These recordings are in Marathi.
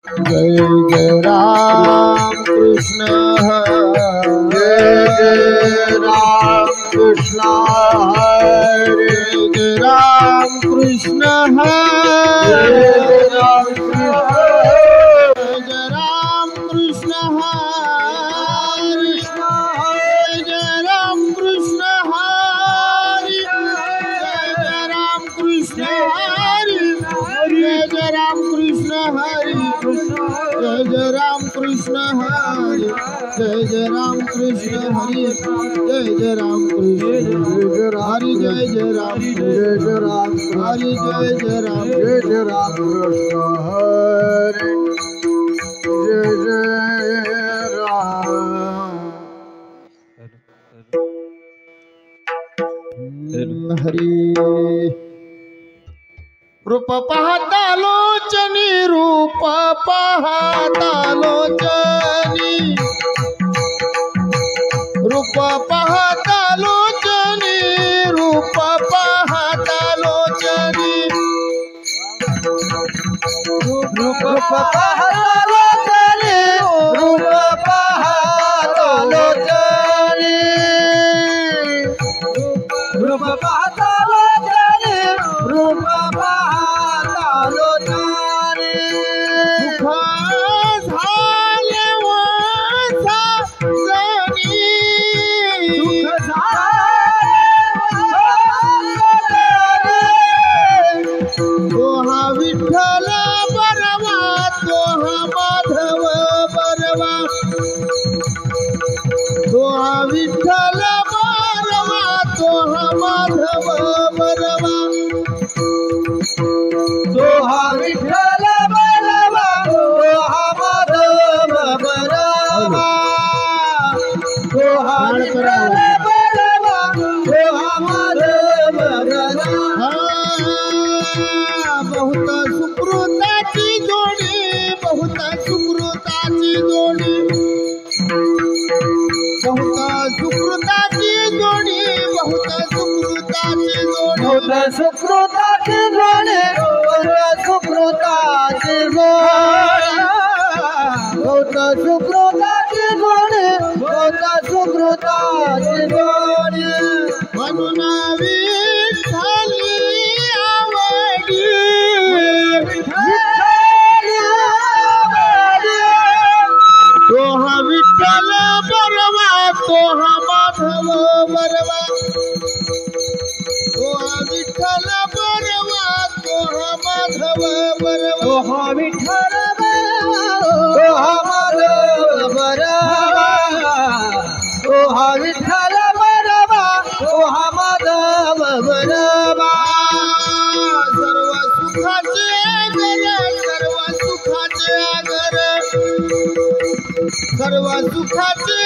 जय जय राम कृष्ण जय जय राम कृष्ण हरे जय राम कृष्ण जय हरे राम जय राम कृष्ण हरे जय राम कृष्ण हरे जय राम कृष्ण हरे जय राम कृष्ण हरे जय जय राम कृष्ण हरे जय जय राम कृष्ण हरे जय जय राम कृष्ण हरे जय जय राम जय जय राम हरे जय जय राम जय जय राम कृष्ण हरे जय जय राम हरी रूप पाहता लोचनी रूप पाहता लोचनी रूप पाहता लोचनी रूप पाहता लोचनी रूप पाहता लोचनी रूप पाहता लोचनी रूप पाहता लोचनी रूप पाहता लोचनी सुख झाले वासानी सुख तो हा विठ्ठल बरवा तो हा माधव बरवा तो हा विठ्ठल बरवा तो हा माधव बरवा तो हा विठ्ठल बरवा तो हा माधव बरवा तो हा विठ्ठल बरवा तो हा माधव बरवा बहुत सुकृताची जोडी बहुत सुकृताची जोडी बहुत सुकृताची जोडी बहुत सुकृताची जोडी बहुत सुकृताची जोडी बहुत सुकृताची जोडी बहुत सुकृताची जोडी बहुत सुकृताची जोडी म्हणून विठ्ठली आवडी तो हा विठ्ठल बरवा तो हा माधव बरवा तो हा विठ्ठल बरवा तो हा माधव बरवा तो हा विठ्ठल बरवा तो हा माधव बरवा तो हा विठ्ठल बरवा तो हा माधव बरवा सर्व सुखाचे घर सर्व सुखाचे घर सर्व सुखाचे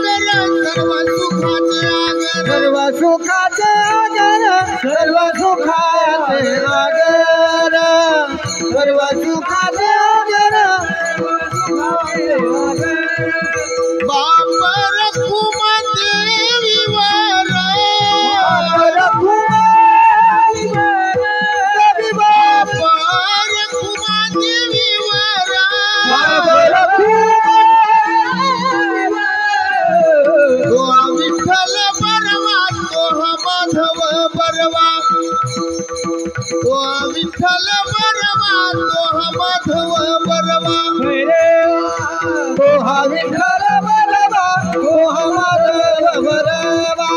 घर सर्व सुखाचे घर सर्व सुखाचे आगर सर्व सुखाचे आगर सर्व सुखाचे आगर बाप रखुमा देवीवर बाप रखुमा देवीवर तो हा विठ्ठल बरवा तो हा माधव बरवा तो हा विठ्ठल बरवा तो हा माधव बरवा तो हा विठ्ठल बरवा तो हा माधव बरवा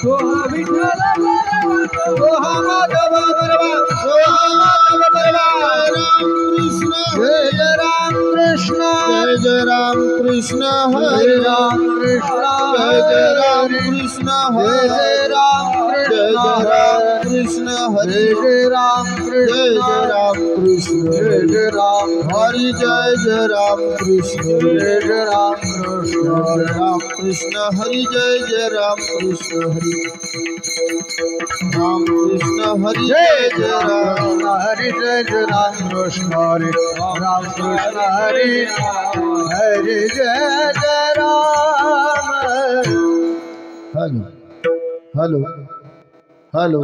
तो हा विठ्ठल बरवा तो हा माधव बरवा तो हा माधव बरवा राम कृष्ण जय जय राम कृष्ण जय जय राम कृष्ण जय राम कृष्ण जय जय राम कृष्ण जय जय राम कृष्ण जय हरे जय राम जय जय राम कृष्ण हरि जय जय राम कृष्ण जय जय राम कृष्ण जय राम कृष्ण हरि जय जय राम कृष्ण हरि राम कृष्ण हरि जय जय राम हरे जय जय राम कृष्ण हरे राम कृष्ण हरे हरे जय जय राम हॅलो हॅलो हॅलो